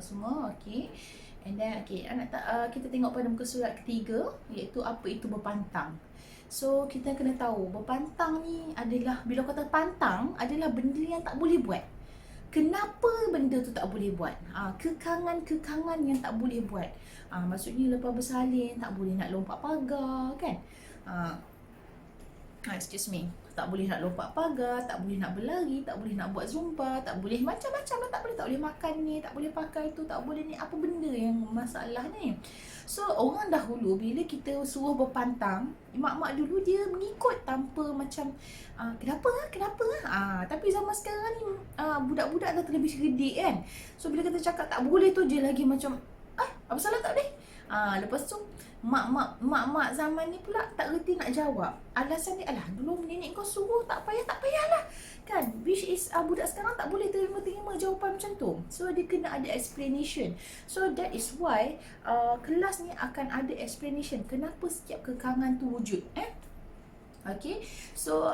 semua. Okay. And then kita tengok pada muka surat ketiga, iaitu apa itu berpantang. So kita kena tahu berpantang ni adalah, bila kata pantang adalah benda yang tak boleh buat. Kenapa benda tu tak boleh buat? Kekangan-kekangan yang tak boleh buat. Maksudnya lepas bersalin tak boleh nak lompat pagar kan. Excuse me, tak boleh nak lompat pagar, tak boleh nak berlari, tak boleh nak buat zumba, tak boleh macam-macam lah, tak boleh makan ni, tak boleh pakai tu, tak boleh ni, apa benda yang masalah ni. So orang dahulu bila kita suruh berpantang, mak-mak dulu dia mengikut tanpa macam kenapa tapi zaman sekarang ni budak-budak dah terlebih cerdik kan. So bila kita cakap tak boleh tu je lagi macam apa salah tak boleh. Lepas tu mak-mak zaman ni pula tak reti nak jawab. Alasan dia, alah dulu nenek kau suruh, tak payahlah kan. Which is budak sekarang tak boleh terima jawapan macam tu. So dia kena ada explanation. So that is why kelas ni akan ada explanation kenapa setiap kekangan tu wujud. Okay. So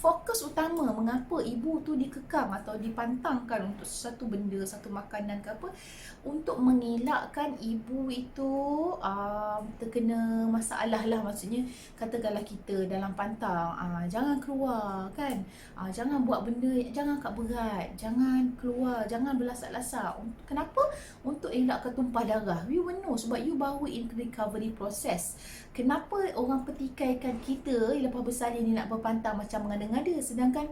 fokus utama mengapa ibu tu dikekang atau dipantangkan untuk satu benda, satu makanan ke apa, untuk mengelakkan ibu itu terkena masalah lah. Maksudnya katakanlah kita dalam pantang, jangan keluar kan, jangan buat benda, jangan angkat berat, jangan keluar, jangan berlasak-lasak. Kenapa? Untuk elakkan tumpah darah. We will know sebab you baru in recovery process. Kenapa orang petikaikan kita lepas bersalin ni nak berpantang macam mengada-ngada, sedangkan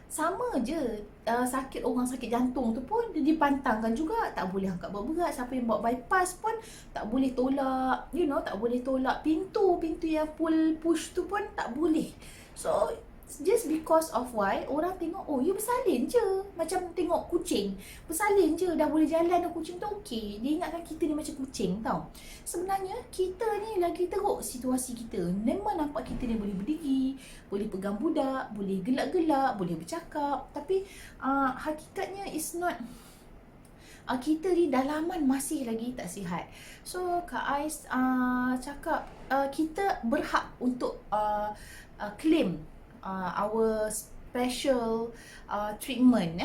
sama je sakit orang sakit jantung tu pun dia dipantangkan juga, tak boleh angkat berat. Siapa yang buat bypass pun tak boleh tolak, tak boleh tolak pintu yang push tu pun tak boleh. So just because of why orang tengok, you bersalin je, macam tengok kucing bersalin je dah boleh jalan dah, kucing tu okey. Dia ingatkan kita ni macam kucing tau. Sebenarnya kita ni lagi teruk situasi kita. Memang nampak kita ni boleh berdiri, boleh pegang budak, boleh gelak-gelak, boleh bercakap, tapi hakikatnya is not. Kita di dalaman masih lagi tak sihat. So Kak Ais cakap kita berhak untuk claim our special treatment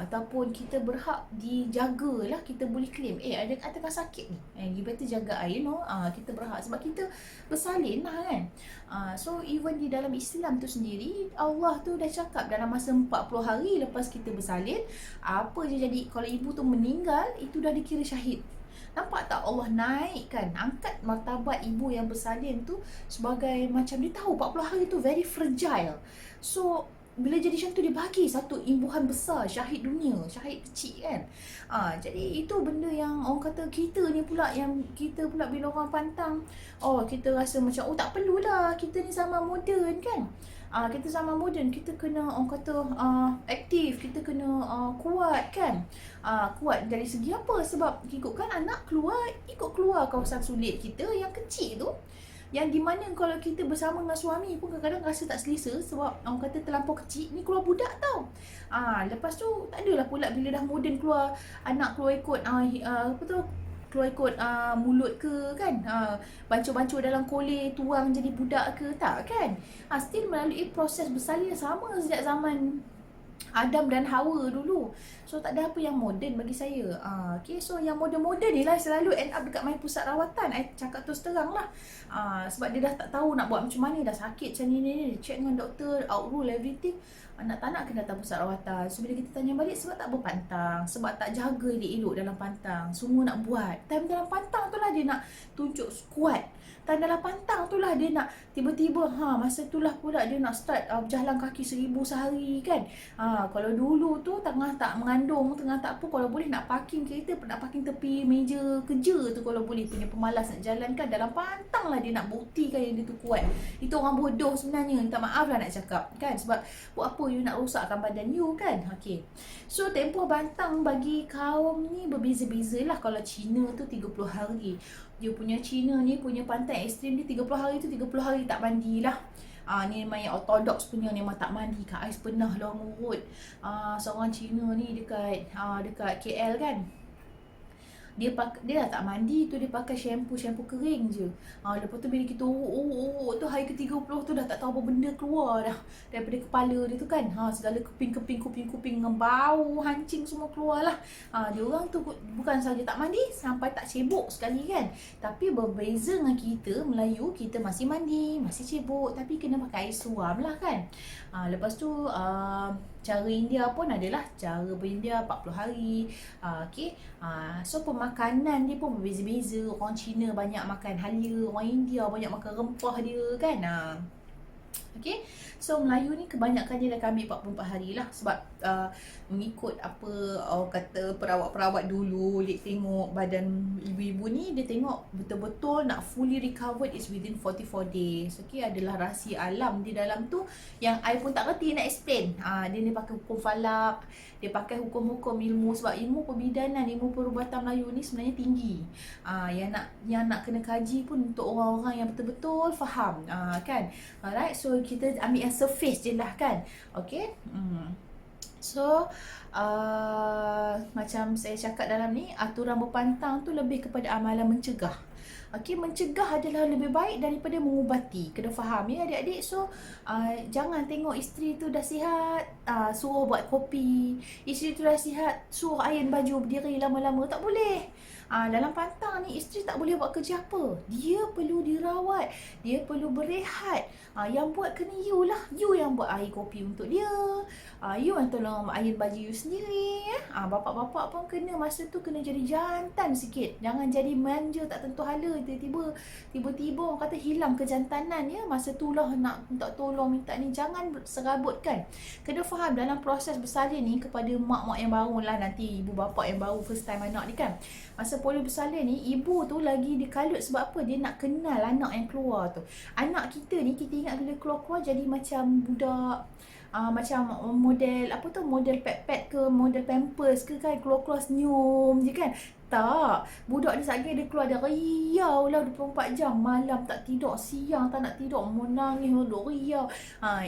ataupun kita berhak dijagalah, kita boleh claim adakah sakit ni, you better jaga kita berhak sebab kita bersalin lah kan. So even di dalam Islam tu sendiri, Allah tu dah cakap dalam masa 40 hari lepas kita bersalin, apa je jadi, kalau ibu tu meninggal itu dah dikira syahid. Nampak tak Allah naikkan, angkat martabat ibu yang bersalin tu sebagai macam dia tahu 40 hari tu very fragile. So bila jadi macam tu dia bagi satu imbuhan besar, syahid dunia, syahid kecil kan. Jadi itu benda yang orang kata kita ni pula, yang kita pula bila orang pantang, kita rasa macam tak perlulah, kita ni zaman moden kan. Kita zaman moden, kita kena orang kata aktif, kita kena kuat kan. Kuat dari segi apa? Sebab ikutkan anak ikut keluar kawasan sulit kita yang kecil tu, yang di mana kalau kita bersama dengan suami pun kadang-kadang rasa tak selesa sebab orang kata terlampau kecil, ni keluar budak tau. Lepas tu tak adalah pula bila dah moden keluar, anak keluar ikut keluar ikut mulut ke kan, bancuh-bancuh dalam kolej tuang jadi budak ke, tak kan. Still melalui proses bersalin yang sama sejak zaman Adam dan Hawa dulu. So tak ada apa yang moden bagi saya. Okay, so yang moden-moden ni lah selalu end up dekat my pusat rawatan. I cakap terus terang lah. Sebab dia dah tak tahu nak buat macam mana, dah sakit macam ni. Dia check dengan doktor, outrule everything. Nak tak nak kena datang pusat rawatan. So bila kita tanya balik, sebab tak berpantang, sebab tak jaga elok dalam pantang. Semua nak buat. Time dalam pantang tu lah dia nak tunjuk kuat. Time dalam pantang tu lah dia nak tiba-tiba masa tu lah pula dia nak start berjalan kaki 1000 sehari kan. Kalau dulu tu tengah tak mengandung, tengah tak apa, kalau boleh nak parking kereta, nak parking tepi meja kerja tu, kalau boleh, punya pemalas nak jalan kan, dalam pantang lah dia nak buktikan yang dia tu kuat. Itu orang bodoh sebenarnya, minta maaf lah nak cakap kan. Sebab buat apa you nak rosakkan badan you kan. Okay. So tempoh bantang bagi kaum ni berbeza-beza lah. Kalau Cina tu 30 hari. Dia punya Cina ni punya pantang ekstrim dia 30 hari tu 30 hari tak mandi lah. Ni memang yang ortodoks punya ni memang tak mandi. Kak Ais pernah lah ngurut seorang Cina ni dekat KL kan. Dia dah tak mandi tu, dia pakai shampoo kering je. Lepas tu bila kita urut tu hari ke-30 tu dah tak tahu apa benda keluar dah daripada kepala dia tu kan. Segala kuping dengan bau hancing semua keluar lah. Dia orang tu bukan saja tak mandi, sampai tak cebok sekali kan. Tapi berbeza dengan kita Melayu, kita masih mandi, masih cebok, tapi kena pakai air suam lah kan. Lepas tu cara India pun adalah cara berindia 40 hari. Okay. So pemakanan dia pun berbeza-beza. Orang Cina banyak makan halia, orang India banyak makan rempah dia kan. Okay. So Melayu ni kebanyakan dia dah ambil 44 hari lah. Sebab mengikut apa orang kata perawat-perawat dulu, dia tengok badan ibu-ibu ni, dia tengok betul-betul nak fully recovered is within 44 days. Okay, adalah rahsia alam di dalam tu yang I pun tak reti nak explain. Dia ni pakai hukum falak, dia pakai hukum-hukum ilmu. Sebab ilmu perbidanan, ilmu perubatan Melayu ni sebenarnya tinggi. Yang nak kena kaji pun untuk orang-orang yang betul-betul faham. Kan. Alright, so kita ambil yang surface je lah kan. Okay. So macam saya cakap dalam ni, aturan berpantang tu lebih kepada amalan mencegah. Okay, mencegah adalah lebih baik daripada mengubati. Kena faham ya adik-adik. So jangan tengok isteri tu dah sihat, suruh buat kopi. Isteri tu dah sihat, suruh iron baju berdiri lama-lama. Tak boleh. Dalam pantang ni, isteri tak boleh buat kerja apa. Dia perlu dirawat, dia perlu berehat. Yang buat kena you lah. You yang buat air kopi untuk dia. You yang tolong iron baju you sendiri. Bapak-bapak pun kena masa tu kena jadi jantan sikit. Jangan jadi manja tak tentu hala. Tiba-tiba orang kata hilang kejantanan ya. Masa tu lah nak minta tolong, minta ni. Jangan serabutkan. Kena faham dalam proses bersalin ni, kepada mak-mak yang baru lah, nanti ibu bapa yang baru first time anak ni kan. Masa polis bersalin ni, ibu tu lagi dikalut. Sebab apa? Dia nak kenal anak yang keluar tu. Anak kita ni, kita ingat bila keluar-keluar jadi macam budak, macam model apa tu, model pet-pet ke, model pampers ke kan, keluar-keluar senyum je kan. Tak, budak dia satria dia keluar, dia riau lah 24 jam. Malam tak tidur, siang tak nak tidur, menangis, riau.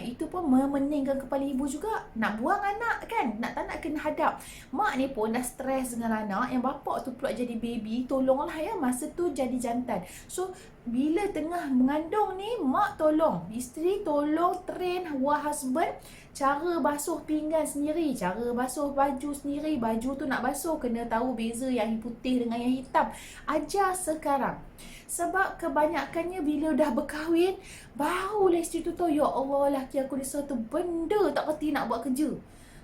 Itu pun memeningkan kepala ibu juga. Nak buang anak kan, tak nak kena hadap. Mak ni pun dah stres dengan anak, yang bapak tu pula jadi baby. Tolonglah ya, masa tu jadi jantan. So bila tengah mengandung ni, mak tolong, isteri tolong train husband cara basuh pinggan sendiri, cara basuh baju sendiri. Baju tu nak basuh kena tahu beza yang putih dengan yang hitam. Ajar sekarang. Sebab kebanyakannya bila dah berkahwin, barulah isteri tu tahu, ya Allah, laki aku ni satu benda tak kerti nak buat kerja.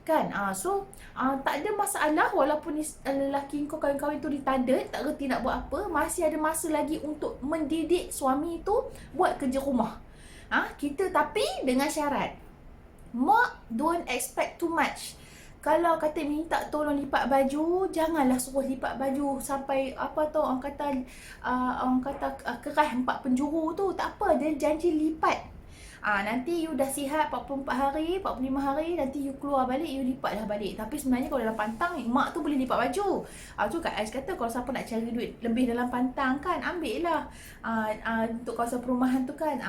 Kan? So tak ada masalah walaupun lelaki kau kahwin-kahwin tu retarded, tak kerti nak buat apa, masih ada masa lagi untuk mendidik suami tu buat kerja rumah. Kita tapi dengan syarat, mak don't expect too much. Kalau kata minta tolong lipat baju, janganlah suruh lipat baju sampai apa tu orang kata kerah 4 penjuru tu. Tak apa, dia janji lipat. Nanti you dah sihat 44 hari, 45 hari, nanti you keluar balik, you lipat dah balik. Tapi sebenarnya kalau dalam pantang, mak tu boleh lipat baju. Tu Kak Ais kata, kalau siapa nak cari duit lebih dalam pantang kan, ambil lah. Untuk kawasan perumahan tu kan,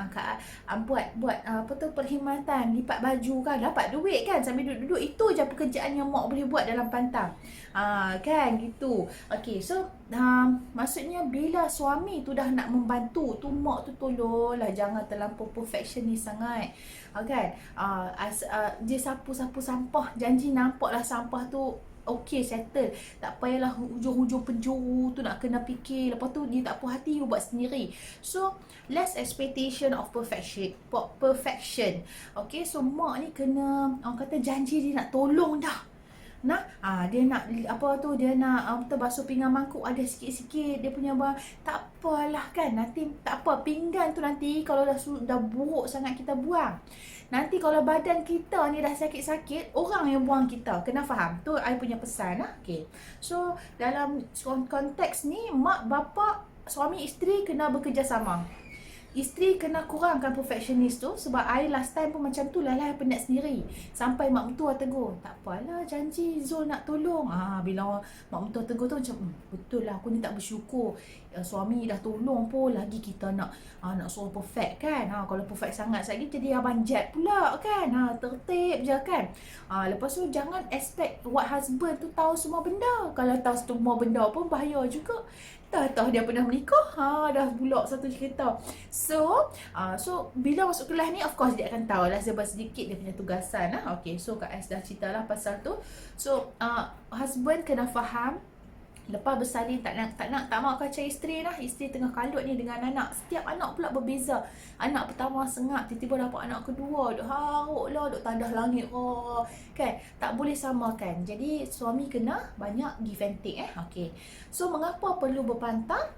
buat apa tu, perkhidmatan, lipat baju kan, dapat duit kan, sambil duduk-duduk. Itu je pekerjaan yang mak boleh buat dalam pantang. Kan gitu. Okay, so maksudnya bila suami tu dah nak membantu tu, mak tu tolonglah, jangan terlampau perfectionist sangat. Kan? Dia sapu-sapu sampah, janji nampaklah sampah tu okey, settle. Tak payahlah hujung-hujung penjuru tu nak kena fikir. Lepas tu dia tak puas hati, you buat sendiri. So less expectation of perfection. Okay, so mak ni kena, orang kata janji dia nak tolong dah. Dia nak apa tu, dia nak basuh pinggan mangkuk ada sikit-sikit dia punya tak apalah kan. Nanti tak apa, pinggan tu nanti kalau dah buruk sangat kita buang. Nanti kalau badan kita ni dah sakit-sakit, orang yang buang kita. Kena faham. Tu I punya pesan lah. Okay. So dalam konteks ni, mak, bapa, suami, isteri kena bekerjasama. Isteri kena kurangkan perfectionist tu, sebab I last time pun macam tu lah, I penat sendiri. Sampai mak mentua tegur, tak apalah, janji Zul nak tolong. Bila mak mentua tegur tu macam, betul lah, aku ni tak bersyukur. Suami dah tolong pun lagi kita nak suruh perfect kan. Kalau perfect sangat lagi jadi abang jet pula kan. Tertib je kan. Lepas tu jangan expect what husband tu tahu semua benda. Kalau tahu semua benda pun bahaya juga. Tahu dia pernah menikah, dah bulak satu cerita. So bila masuk kelas ni, of course dia akan tahu lah sedikit dia punya tugasan lah. Okay, so Kak Ais dah cerita lah pasal tu. So husband kena faham, lepas bersalin tak mau kacau isteri lah. Isteri tengah kalut ni dengan anak. Setiap anak pula berbeza. Anak pertama sengap, tiba-tiba dapat anak kedua, duk haruk lah, duk tandah langit kan. Tak boleh samakan. Jadi suami kena banyak give and take Okay. So mengapa perlu berpantang?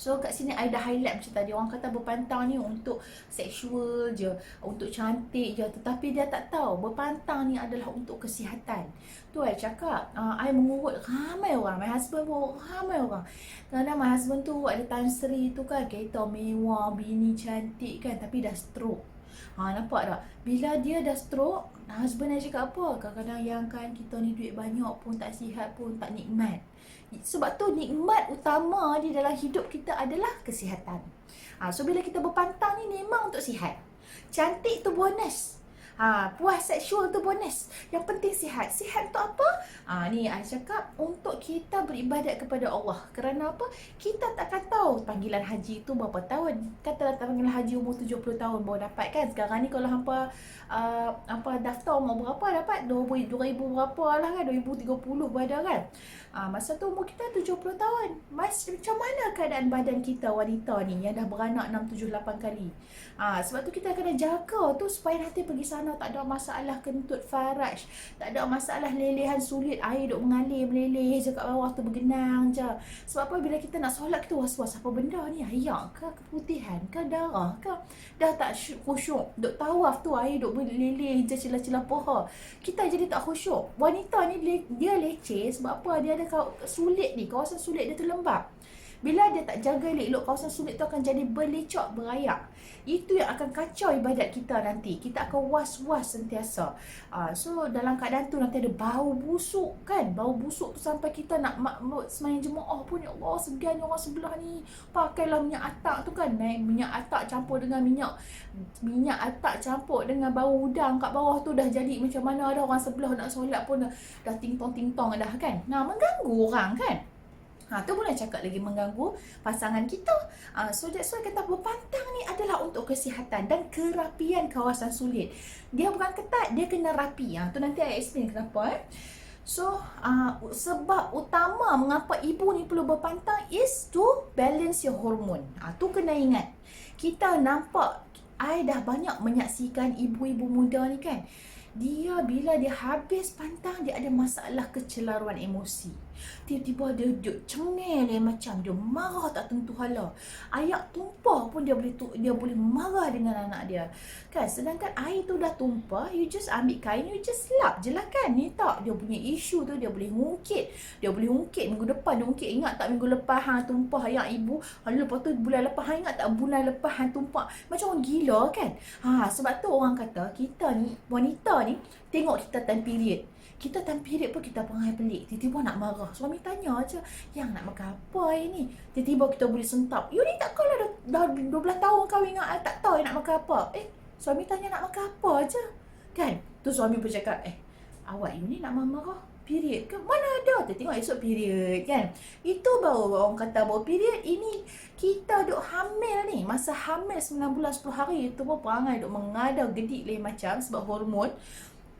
So kat sini I dah highlight macam tadi. Orang kata berpantang ni untuk seksual je, untuk cantik je. Tetapi dia tak tahu berpantang ni adalah untuk kesihatan. Tu I cakap, I mengurut ramai orang. My husband pun ramai orang. Kadang-kadang my husband tu ada Tan Sri tu kan, kereta mewah, bini cantik kan, tapi dah stroke. Nampak tak? Bila dia dah stroke, husband I cakap apa? Kadang-kadang yang kan kita ni duit banyak pun tak sihat pun tak nikmat. Sebab tu nikmat utama di dalam hidup kita adalah kesihatan. So bila kita berpantang ni memang untuk sihat. Cantik tu bonus. Puas seksual tu bonus. Yang penting sihat. Sihat untuk apa? Ni I cakap untuk kita beribadat kepada Allah. Kerana apa? Kita takkan tahu panggilan haji tu berapa tahun. Kata panggilan haji umur 70 tahun baru dapat kan. Sekarang ni kalau hampa daftar umur berapa dapat? 2000 berapa lah kan. 2030 berada kan. Masa tu umur kita 70 tahun. Macam mana keadaan badan kita wanita ni yang dah beranak 6, 7, 8 kali. Sebab tu kita kena jaga tu supaya nanti pergi sana tak ada masalah kentut faraj, tak ada masalah lelehan sulit, air duk mengalir meleleh je kat bawah tu bergenang je. Sebab apa, bila kita nak solat kita was-was apa benda ni, air ke keputihan ke darah ke, dah tak khusyuk. Duk tawaf tu air duk meleleh je celah-celah paha, kita jadi tak khusyuk. Wanita ni dia leceh sebab apa? Dia ada sulit ni, kawasan sulit dia tu lembab. Bila dia tak jaga elok, kawasan sulit tu akan jadi berlecak, berayak. Itu yang akan kacau ibadat kita nanti. Kita akan was-was sentiasa. So dalam keadaan tu nanti ada bau busuk kan. Bau busuk tu sampai kita nak semayang jemaah pun, ya Allah, segan orang sebelah ni. Pakailah minyak atak tu kan. Minyak atak campur dengan minyak atak campur dengan bau udang kat bawah tu dah jadi macam mana. Ada orang sebelah nak solat pun dah ting-tong dah kan. Mengganggu orang kan. Tu boleh cakap lagi mengganggu pasangan kita. So that's why kata berpantang ni adalah untuk kesihatan dan kerapian kawasan sulit. Dia bukan ketat, dia kena rapi. Tu nanti saya explain kenapa. So sebab utama mengapa ibu ni perlu berpantang is to balance your hormone. Tu kena ingat. Kita nampak, I dah banyak menyaksikan ibu-ibu muda ni kan. Dia bila dia habis pantang, dia ada masalah kecelaruan emosi. Tiba-tiba dia cengeng macam dia marah tak tentu hala. Air tumpah pun dia boleh marah dengan anak dia. Kan, sedangkan air tu dah tumpah, you just ambil kain, you just lap je lah kan. Ni tak, dia punya isu tu dia boleh ngungkit. Dia boleh ngungkit minggu depan, dia ngungkit. Ingat tak minggu lepas tumpah air ibu? Lepas tu bulan lepas, ingat tak bulan lepas tumpah? Macam orang gila kan. Sebab tu orang kata kita ni, wanita ni, tengok kita time period. Kita time period pun kita perangai pelik. Tiba-tiba nak marah. Suami tanya je, yang nak makan apa ni? Tiba-tiba kita boleh sentap. You ni tak kalau dah 12 tahun kahwin dengan I, tak tahu nak makan apa. Suami tanya nak makan apa je. Kan? Tu suami pun cakap, awak you ni nak marah period ke? Mana ada? Kita tengok esok period kan. Itu baru orang kata baru period. Ini kita duk hamil ni. Masa hamil 9 bulan 10 hari itu pun perangai duk mengadau gedik lain macam sebab hormon.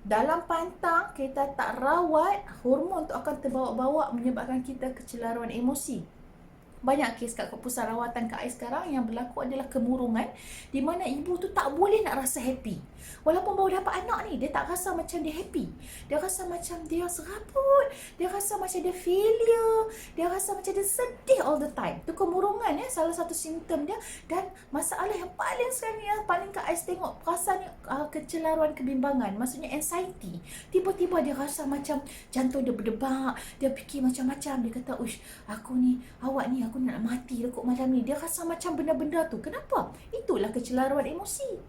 Dalam pantang kita tak rawat, hormon tu akan terbawa-bawa menyebabkan kita kecelaruan emosi. Banyak kes kat pusat rawatan Kak Ais sekarang yang berlaku adalah kemurungan, di mana ibu tu tak boleh nak rasa happy. Walaupun baru dapat anak ni, dia tak rasa macam dia happy. Dia rasa macam dia serabut, dia rasa macam dia failure, dia rasa macam dia sedih all the time. Tu kemurungan salah satu simptom dia. Dan masalah yang paling sekali yang paling Kak Ais tengok, perasaan kecelaruan kebimbangan, maksudnya anxiety. Tiba-tiba dia rasa macam jantung dia berdebar, dia fikir macam-macam. Dia kata, uish, aku ni, awak ni, aku nak mati lah kot malam ni. Dia rasa macam benda-benda tu. Kenapa? Itulah kecelaruan emosi.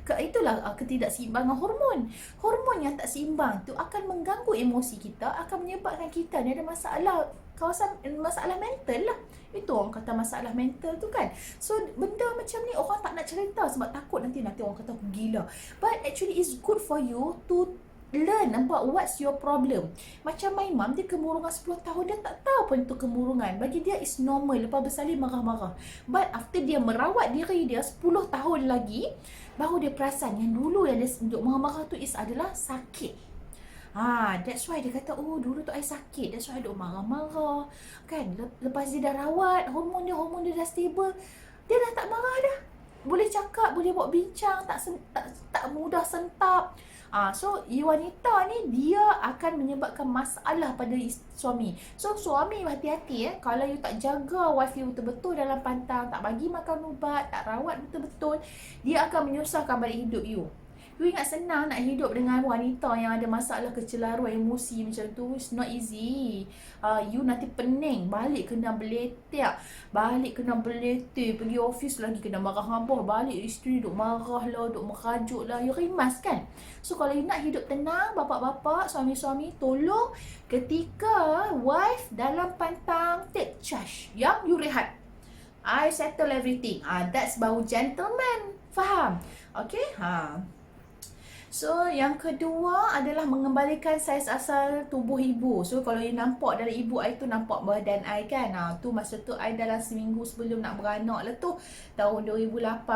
Itulah ketidakseimbangan hormon. Hormon yang tak seimbang tu akan mengganggu emosi kita, akan menyebabkan kita ni ada masalah masalah mental lah. Itu orang kata masalah mental tu kan. So benda macam ni orang tak nak cerita sebab takut nanti orang kata aku gila. But actually it's good for you to learn about what's your problem. Macam my mum, dia kemurungan 10 tahun, dia tak tahu pun itu kemurungan. Bagi dia is normal, lepas bersalin marah-marah. But after dia merawat diri dia 10 tahun lagi, baru dia perasan yang dulu yang dia duduk marah-marah tu adalah sakit. That's why dia kata, oh dulu tu I sakit, that's why I duduk marah-marah. Kan, lepas dia dah rawat, hormon dia dah stable, dia dah tak marah dah. Boleh cakap, boleh buat bincang, tak mudah sentap. So wanita ni dia akan menyebabkan masalah pada suami. So suami hati-hati kalau you tak jaga wife you betul-betul dalam pantang, tak bagi makan ubat, tak rawat betul-betul, dia akan menyusahkan balik hidup you. You ingat senang nak hidup dengan wanita yang ada masalah kecelaruan emosi macam tu? It's not easy. You nanti pening, balik kena beletek, pergi office lagi kena marah habis, balik isteri duk marah lah, duk merajuk lah, you rimas kan? So kalau you nak hidup tenang, bapak-bapak, suami-suami, tolong ketika wife dalam pantang, take charge. Yang you rehat, I settle everything. That's baru gentleman. Faham? Okay? So, yang kedua adalah mengembalikan saiz asal tubuh ibu. So, kalau you nampak dari ibu I tu, nampak badan I kan. Tu masa tu I dalam seminggu sebelum nak beranak lah tu. Tahun 2018,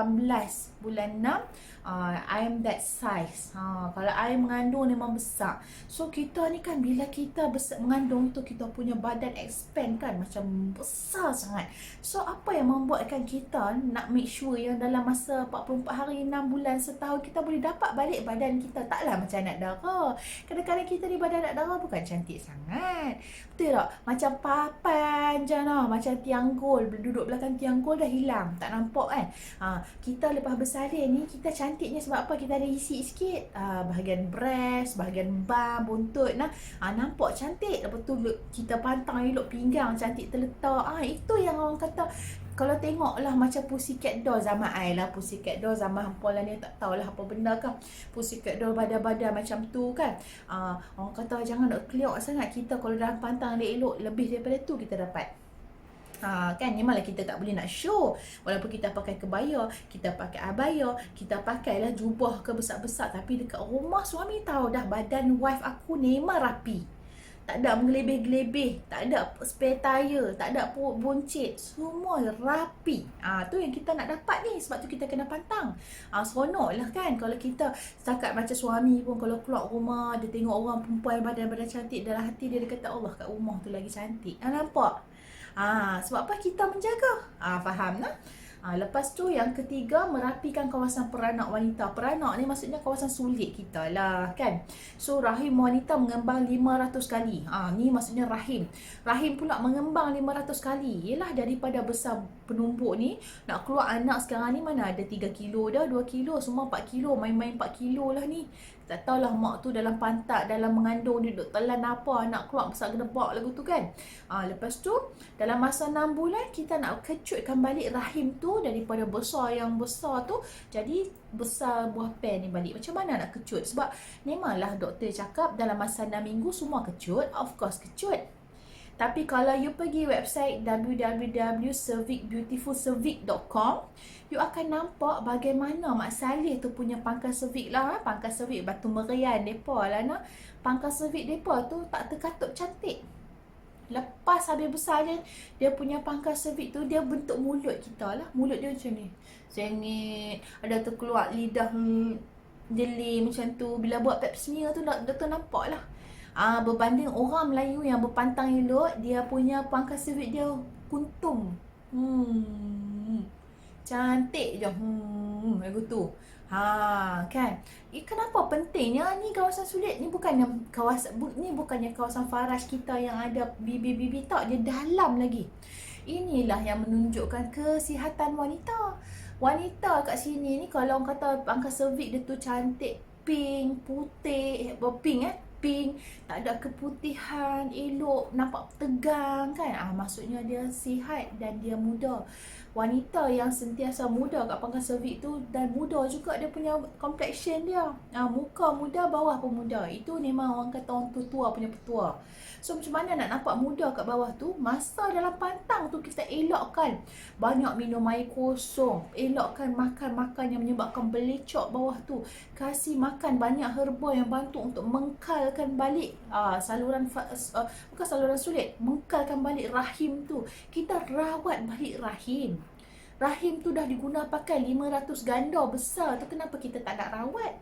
bulan 6. I am that size. Kalau I mengandung memang besar. So, kita ni kan bila kita mengandung tu, kita punya badan expand kan. Macam besar sangat. So, apa yang membuatkan kita nak make sure yang dalam masa 44 hari, 6 bulan, setahun, kita boleh dapat balik badan kita. Taklah macam anak dara. Kadang-kadang kita ni badan anak dara bukan cantik sangat. Betul tak? Macam papan je lah. Macam tiang gol. Duduk belakang tiang gol dah hilang. Tak nampak kan? Kita lepas bersalin ni, kita cantiknya sebab apa? Kita ada isi sikit. Bahagian breast, bahagian bum, buntut. Nampak cantik. Lepas tu kita pantang elok pinggang cantik terletak. Itu yang orang kata, kalau tengoklah macam Pussycat Doll zaman I lah. Pussycat Doll zaman hampuran ni tak tahulah apa benda kan. Pussycat Doll badan-badan macam tu kan. Orang kata jangan nak keliok sangat. Kita kalau dalam pantang dia elok, lebih daripada tu kita dapat. Kan memanglah kita tak boleh nak show. Walaupun kita pakai kebaya, kita pakai abaya, kita pakailah jubah ke besar-besar, tapi dekat rumah suami tahu dah badan wife aku memang rapi. Tak ada menggelebih-gelebih, tak ada spare tire, tak ada buncit, semua rapi. Tu yang kita nak dapat ni, sebab tu kita kena pantang. Seronok lah kan kalau kita setakat macam suami pun kalau keluar rumah, dia tengok orang perempuan badan-badan cantik, dalam hati dia kata Allah kat rumah tu lagi cantik. Nampak? Sebab apa? Kita menjaga. Faham tak? Lepas tu yang ketiga, merapikan kawasan peranak wanita. Peranak ni maksudnya kawasan sulit kita lah kan. So rahim wanita mengembang 500 kali. Ni maksudnya rahim. Rahim pula mengembang 500 kali. Yelah daripada besar penumbuk ni, nak keluar anak sekarang ni mana ada 3 kilo dah, 2 kilo, semua 4 kilo. Main-main 4 kilo lah ni. Tak tahulah mak tu dalam pantat, dalam mengandung dia duduk telan apa, nak keluar besar gedebak lagu tu kan. Lepas tu dalam masa 6 bulan kita nak kecutkan balik rahim tu daripada besar yang besar tu jadi besar buah pen ni balik. Macam mana nak kecut? Sebab memanglah doktor cakap dalam masa 6 minggu semua kecut. Of course kecut. Tapi kalau you pergi website www.beautifulcervix.com, you akan nampak bagaimana Mak Saleh tu punya pangkal cervix lah. Pangkal cervix Batu Merian mereka lah nak. Pangkal cervix mereka tu tak terkatup cantik. Lepas habis besar dia punya pangkal cervix tu, dia bentuk mulut kita lah. Mulut dia macam ni. Sengit. Ada tu keluar lidah jeli macam tu. Bila buat pap smear tu doktor nampak lah. Berbanding orang Melayu yang berpantang elok, dia punya pangkal cervix dia kuntung. Cantik je. Lagu tu. Kan. Kenapa pentingnya ni kawasan sulit? Ni bukannya kawasan faraj kita yang ada bibir-bibir tak, dia dalam lagi. Inilah yang menunjukkan kesihatan wanita. Wanita kat sini ni kalau orang kata pangkal cervix dia tu cantik, pink, putih, pink pink, tak ada keputihan, elok, nampak tegang kan. Maksudnya dia sihat dan dia muda. Wanita yang sentiasa muda kat pangkal cervix tu, dan muda juga dia punya complexion dia. Muka muda, bawah pun muda. Itu memang orang kata orang tua punya petua. So macam mana nak nampak muda kat bawah tu? Masa dalam pantang tu kita elakkan banyak minum air kosong, elakkan makan-makan yang menyebabkan belecok bawah tu, kasih makan banyak herba yang bantu untuk mengkalkan balik bukan saluran sulit, mengkalkan balik rahim tu. Kita rawat balik rahim. Rahim tu dah diguna pakai 500 ganda besar tu, kenapa kita tak nak rawat?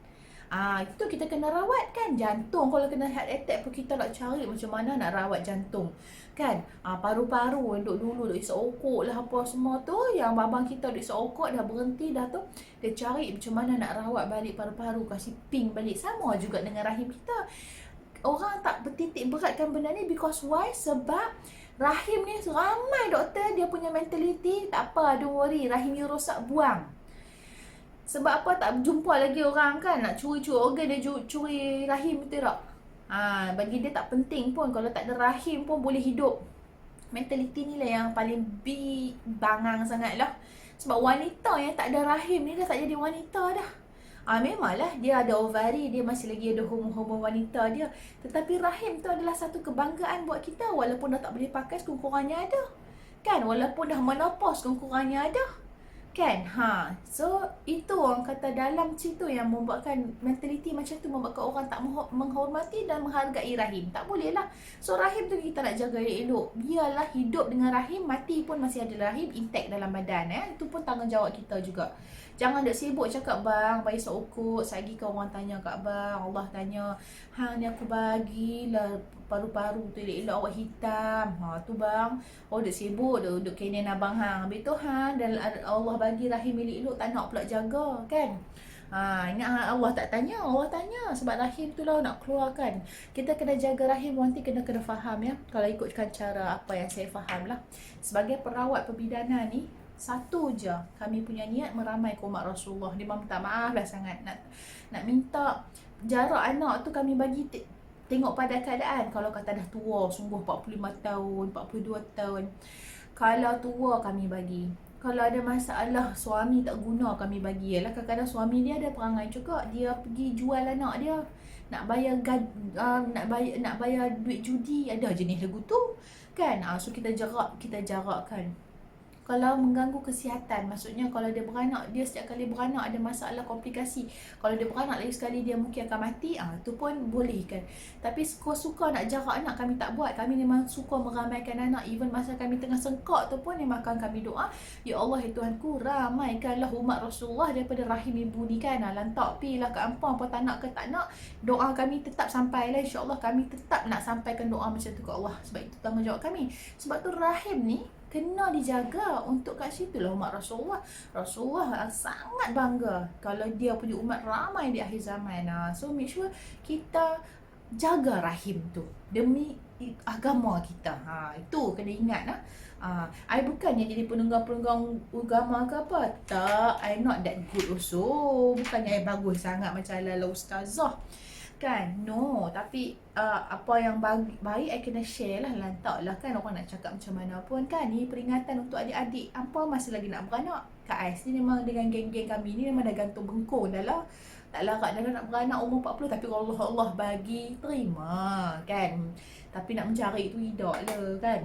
Itu kita kena rawat kan. Jantung kalau kena heart attack pun kita nak cari macam mana nak rawat jantung kan. Paru-paru dulu isap okok lah apa semua tu, yang babang kita isap okok dah berhenti dah tu, dia cari macam mana nak rawat balik paru-paru, kasih ping balik. Sama juga dengan rahim kita. Orang tak bertitik beratkan benda ni because why? Sebab rahim ni ramai doktor dia punya mentality, tak apa, don't worry, rahim you rosak, buang. Sebab apa tak jumpa lagi orang kan nak curi-curi organ dia, curi rahim, betul tak? Bagi dia tak penting pun, kalau tak ada rahim pun boleh hidup. Mentality ni lah yang paling big bangang sangat lah. Sebab wanita yang tak ada rahim ni dah tak jadi wanita dah. Memanglah dia ada ovari, dia masih lagi ada hormon wanita dia. Tetapi rahim tu adalah satu kebanggaan buat kita. Walaupun dah tak boleh pakai, sekurang-kurangnya ada kan. Walaupun dah menopause, sekurang-kurangnya ada kan. So itu orang kata dalam situ yang membuatkan mentaliti macam tu, membuatkan orang tak menghormati dan menghargai rahim. Tak boleh lah. So rahim tu kita nak jaga elok. Biarlah hidup dengan rahim, mati pun masih ada rahim intact dalam badan. Itu pun tanggungjawab kita juga. Jangan duk sibuk cakap, bang bagi sokut, sagi ke orang tanya kat bang, Allah tanya, ni aku bagilah paru-paru tu elok awak hitam. Tu bang, duk sibuk duk kenen abang habis tu dan Allah bagi rahim elok, tak nak pula jaga kan. Ingat Allah tak tanya, Allah tanya sebab rahim tu lah nak keluarkan. Kita kena jaga rahim, nanti kena faham ya. Kalau ikutkan cara apa yang saya faham lah. Sebagai perawat perbidanan ni, satu je kami punya niat meramai ke umat Rasulullah. Dia minta maaf lah sangat, nak minta jarak anak tu kami bagi tengok pada keadaan. Kalau kata dah tua sungguh 45 tahun, 42 tahun, kalau tua kami bagi. Kalau ada masalah suami tak guna kami bagi. Yalah kadang-kadang suami dia ada perangai juga, dia pergi jual anak dia nak bayar nak bayar duit judi, ada jenis lagu tu kan. So kita jarakkan. Kalau mengganggu kesihatan, maksudnya kalau dia beranak, dia setiap kali beranak ada masalah komplikasi. Kalau dia beranak lagi sekali, dia mungkin akan mati. Tu pun boleh kan. Tapi suka nak jarak anak, kami tak buat. Kami memang suka meramaikan anak. Even masa kami tengah sengkak tu pun memang kami doa, ya Allah ya Tuhanku, ramaikanlah umat Rasulullah daripada rahim ibu ni kan. Lantak pilah ke ampang apa tak nak ke tak nak, doa kami tetap sampai lah. InsyaAllah kami tetap nak sampaikan doa macam tu ke Allah. Sebab itu tanggungjawab kami. Sebab tu rahim ni kena dijaga. Untuk kat situ lah umat Rasulullah sangat bangga kalau dia punya umat ramai di akhir zaman. So make sure kita jaga rahim tu demi agama kita. Itu kena ingat lah. I bukannya jadi penunggang-penunggang agama ke apa. Tak, I not that good also. Bukannya I bagus sangat macam ala-ala ustazah kan, no. Tapi apa yang baik I kena share lah. Lantak lah kan, orang nak cakap macam mana pun kan. Ni peringatan untuk adik-adik apa masih lagi nak beranak. Kak Ais ni memang dengan geng-geng kami ni memang dah gantung bengkung dah lah. Tak larat dah nak beranak umur 40. Tapi kalau Allah bagi, terima kan. Tapi nak mencari tu tidak lah kan.